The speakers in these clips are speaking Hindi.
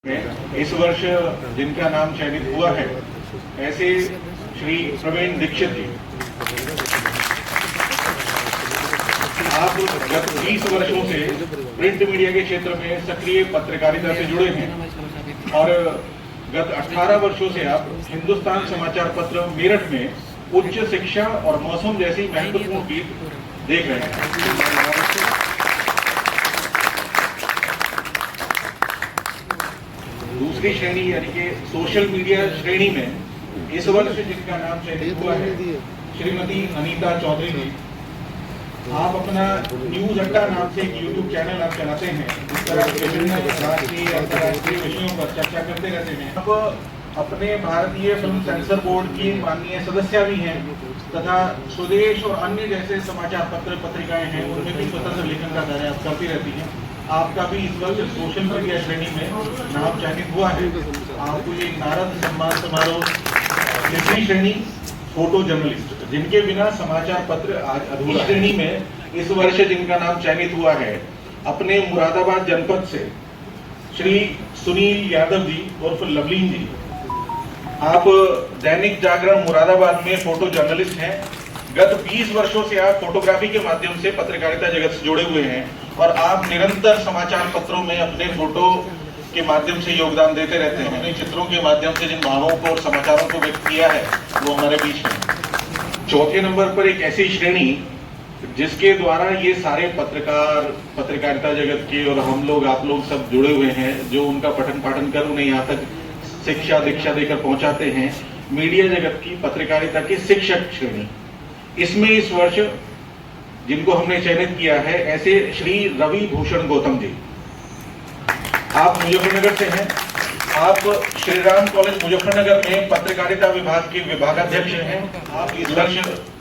इस वर्ष जिनका नाम चयनित हुआ है ऐसे श्री प्रवीण दीक्षित जी। आप गत 20 वर्षों से प्रिंट मीडिया के क्षेत्र में सक्रिय पत्रकारिता से जुड़े हैं और गत 18 वर्षों से आप हिंदुस्तान समाचार पत्र मेरठ में उच्च शिक्षा और मौसम जैसी महत्वपूर्ण गीत देख रहे हैं। दूसरी श्रेणी यानी कि सोशल मीडिया श्रेणी में इस वर्ष जिनका नाम चयनित हुआ है श्रीमती अनीता चौधरी जी। आप अपना न्यूज अड्डा नाम से एक यूट्यूब चैनल आप चलाते हैं, इस तरह विभिन्न राष्ट्रीय अंतर्राष्ट्रीय विषयों पर चर्चा करते रहते हैं। आप अपने भारतीय फिल्म सेंसर बोर्ड की माननीय सदस्य भी हैं तथा स्वदेश और अन्य जैसे समाचार पत्र पत्रिकाएं हैं उनमें भी स्वतंत्र लेखन का कार्य आप करती रहती हैं। आपका भी इस वर्ष सोशल मीडिया श्रेणी में नाम चयनित हुआ है। आपको ये नारद सम्मान समारोह तीसरी श्रेणी फोटो जर्नलिस्ट जिनके बिना समाचार पत्र आज अधूरा। श्रेणी में इस वर्ष जिनका नाम चयनित हुआ है अपने मुरादाबाद जनपद से श्री सुनील यादव जी उर्फ लवलीन जी। आप दैनिक जागरण मुरादाबाद में फोटो जर्नलिस्ट हैं। गत 20 वर्षों से आप फोटोग्राफी के माध्यम से पत्रकारिता जगत से जुड़े हुए हैं और आप निरंतर समाचार पत्रों में अपने फोटो के माध्यम से योगदान देते रहते हैं। अपने चित्रों के माध्यम से जिन भावों को और समाचारों को व्यक्त किया है वो हमारे बीच में। चौथे नंबर पर एक ऐसी श्रेणी जिसके द्वारा ये सारे पत्रकार पत्रकारिता जगत के और हम लोग आप लोग सब जुड़े हुए हैं, जो उनका पठन पाठन कर उन्हें यहाँ तक शिक्षा दीक्षा देकर पहुंचाते हैं, मीडिया जगत की पत्रकारिता के शिक्षक श्रेणी। इसमें इस वर्ष जिनको हमने चयनित किया है ऐसे श्री रवि भूषण गौतम जी। आप मुजफ्फरनगर से हैं। आप श्री राम कॉलेज मुजफ्फरनगर में पत्रकारिता विभाग के विभागाध्यक्ष हैं। आप इस वर्ष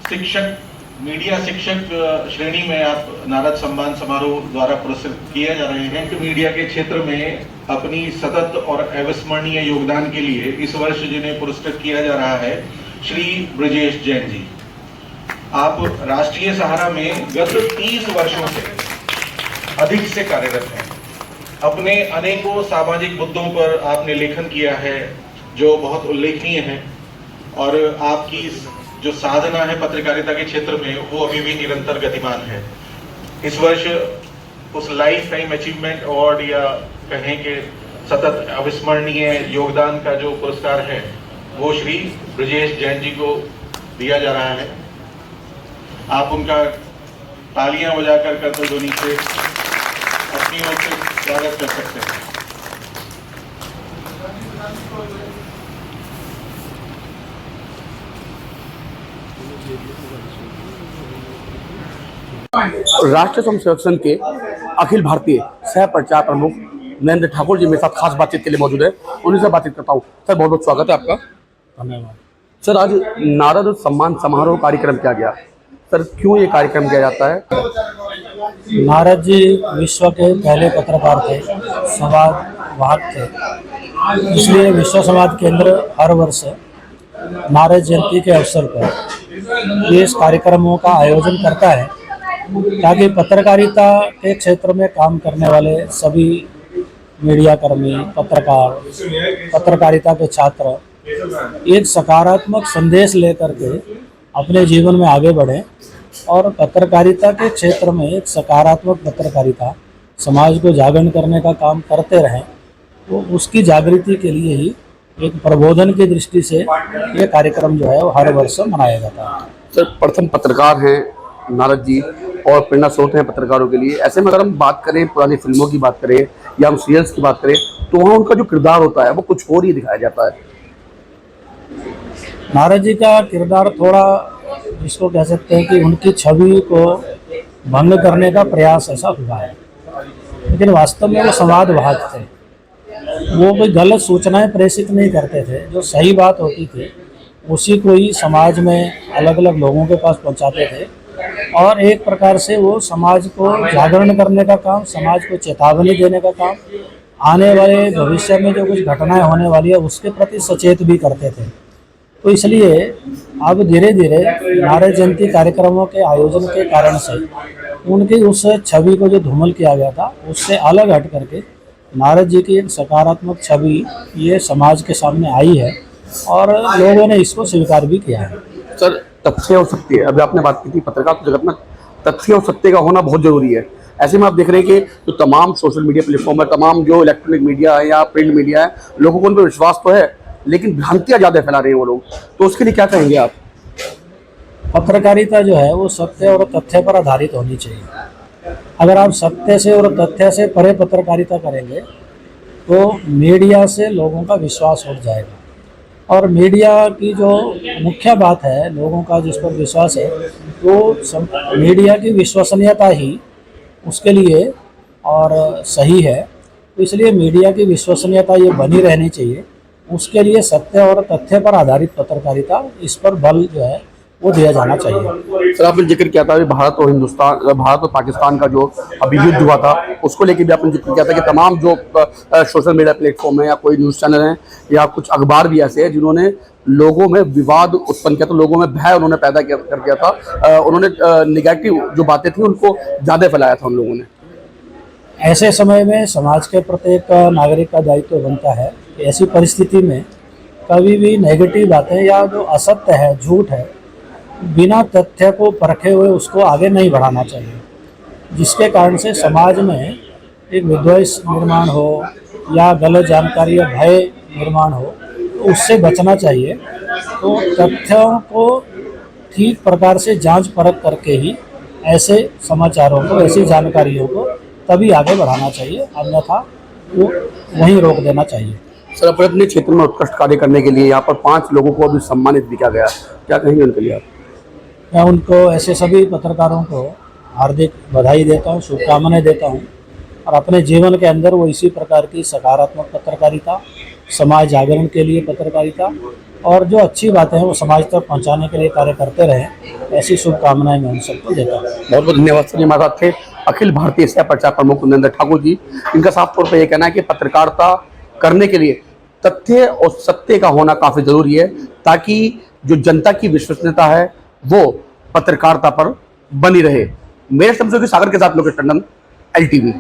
शिक्षक मीडिया शिक्षक श्रेणी में आप नारद सम्मान समारोह द्वारा पुरस्कृत किए जा रहे हैं। मीडिया के क्षेत्र में अपनी सतत और अविस्मरणीय योगदान के लिए इस वर्ष जिन्हें पुरस्कृत किया जा रहा है श्री ब्रजेश जैन जी। आप राष्ट्रीय सहारा में गत 30 वर्षों से अधिक से कार्यरत हैं। अपने अनेकों सामाजिक मुद्दों पर आपने लेखन किया है जो बहुत उल्लेखनीय है और आपकी जो साधना है पत्रकारिता के क्षेत्र में वो अभी भी निरंतर गतिमान है। इस वर्ष उस लाइफ टाइम अचीवमेंट अवार्ड या कहें कि सतत अविस्मरणीय योगदान का जो पुरस्कार है वो श्री ब्रजेश जैन जी को दिया जा रहा है। आप उनका तालियां बजाकर करतल ध्वनि से अपनी ओर से स्वागत कर सकते हैं। राष्ट्रीय स्वयंसेवक संघ के अखिल भारतीय सह प्रचार प्रमुख नरेंद्र ठाकुर जी मेरे साथ खास बातचीत के लिए मौजूद है। उन्हीं से बातचीत करता हूँ। सर बहुत बहुत स्वागत है आपका। धन्यवाद। सर आज नारद सम्मान समारोह कार्यक्रम किया गया, सर क्यों ये कार्यक्रम किया जाता है? नारद जी विश्व के पहले पत्रकार थे, संवादवाहक थे, इसलिए विश्व संवाद केंद्र हर वर्ष नारद जयंती के अवसर पर ये इस कार्यक्रमों का आयोजन करता है ताकि पत्रकारिता के क्षेत्र में काम करने वाले सभी मीडिया कर्मी, पत्रकार, पत्रकारिता के छात्र एक सकारात्मक संदेश लेकर के अपने जीवन में आगे बढ़ें और पत्रकारिता के क्षेत्र में एक सकारात्मक पत्रकारिता समाज को जागरण करने का काम करते रहें। तो उसकी जागृति के लिए ही एक प्रबोधन की दृष्टि से ये कार्यक्रम जो है वो हर वर्ष मनाया जाता है। सर प्रथम पत्रकार हैं नारद जी और प्रेरणा स्रोत हैं पत्रकारों के लिए। ऐसे में अगर हम बात करें पुरानी फिल्मों की बात करें या हम सीरियल्स की बात करें तो वहाँ उनका जो किरदार होता है वो कुछ और ही दिखाया जाता है। नारद जी का किरदार थोड़ा जिसको कह सकते हैं कि उनकी छवि को भंग करने का प्रयास ऐसा हुआ है, लेकिन वास्तव में वो संवादवाहक थे। वो कोई गलत सूचनाएं प्रेषित नहीं करते थे, जो सही बात होती थी उसी को ही समाज में अलग अलग लोगों के पास पहुंचाते थे और एक प्रकार से वो समाज को जागरण करने का काम, समाज को चेतावनी देने का काम, आने वाले भविष्य में जो कुछ घटनाएं होने वाली है उसके प्रति सचेत भी करते थे। तो इसलिए अब धीरे धीरे नारद जयंती कार्यक्रमों के आयोजन के कारण से उनकी उस छवि को जो धूमल किया गया था उससे अलग हट करके नारद जी की एक सकारात्मक छवि ये समाज के सामने आई है और लोगों ने इसको स्वीकार भी किया है। सर, तथ्य और सत्य, अभी आपने बात की थी पत्रकार जगत में तथ्य और सत्य का होना बहुत जरूरी है। ऐसे में आप देख रहे हैं कि जो तमाम सोशल मीडिया प्लेटफॉर्म है, तमाम जो इलेक्ट्रॉनिक मीडिया है या प्रिंट मीडिया है, लोगों को उन पर विश्वास तो है लेकिन भ्रांतियां ज़्यादा फैला रहे हैं वो लोग, तो उसके लिए क्या कहेंगे आप? पत्रकारिता जो है वो सत्य और तथ्य पर आधारित होनी चाहिए। अगर आप सत्य से और तथ्य से परे पत्रकारिता करेंगे तो मीडिया से लोगों का विश्वास उठ जाएगा। और मीडिया की जो मुख्य बात है, लोगों का जिस पर विश्वास है, तो मीडिया की विश्वसनीयता ही उसके लिए और सही है। तो इसलिए मीडिया की विश्वसनीयता ये बनी रहनी चाहिए। उसके लिए सत्य और तथ्य पर आधारित पत्रकारिता, इस पर बल जो है वो दिया जाना चाहिए। सर, आपने जिक्र किया था अभी भारत और पाकिस्तान का जो अभी युद्ध हुआ था, उसको लेकर भी आपने जिक्र किया था कि तमाम जो सोशल मीडिया प्लेटफॉर्म है या कोई न्यूज़ चैनल है या कुछ अखबार भी ऐसे हैं जिन्होंने लोगों में विवाद उत्पन्न किया था, लोगों में भय उन्होंने पैदा कर दिया था, उन्होंने निगेटिव जो बातें थी उनको ज़्यादा फैलाया था उन लोगों ने। ऐसे समय में समाज के प्रत्येक नागरिक का दायित्व बनता है कि ऐसी परिस्थिति में कभी भी नेगेटिव बातें या जो असत्य है, झूठ है, बिना तथ्य को परखे हुए उसको आगे नहीं बढ़ाना चाहिए, जिसके कारण से समाज में एक विद्वेष निर्माण हो या गलत जानकारी या भय निर्माण हो, तो उससे बचना चाहिए। तो तथ्यों को ठीक प्रकार से जांच परख करके ही ऐसे समाचारों को, ऐसी जानकारियों को तभी आगे बढ़ाना चाहिए, अन्यथा वो वहीं रोक देना चाहिए। सर, अपने क्षेत्र में उत्कृष्ट कार्य करने के लिए यहाँ पर 5 लोगों को अभी सम्मानित भी किया गया, क्या कहेंगे उनके लिए आप? मैं उनको, ऐसे सभी पत्रकारों को हार्दिक बधाई देता हूँ, शुभकामनाएं देता हूँ और अपने जीवन के अंदर वो इसी प्रकार की सकारात्मक पत्रकारिता, समाज जागरण के लिए पत्रकारिता और जो अच्छी बातें हैं वो समाज तक पहुँचाने के लिए कार्य करते रहें, ऐसी शुभकामनाएं मैं उन सबको देता हूँ। बहुत बहुत धन्यवाद सर। हमारे साथ थे अखिल भारतीय सह प्रचार प्रमुख नरेंद्र ठाकुर जी। इनका साफ तौर पर यह कहना है कि पत्रकारिता करने के लिए तथ्य और सत्य का होना काफ़ी ज़रूरी है, ताकि जो जनता की विश्वसनीयता है वो पत्रकारिता पर बनी रहे। मेरे शब्दों के सागर के साथ लोकेश टंडन, LTV।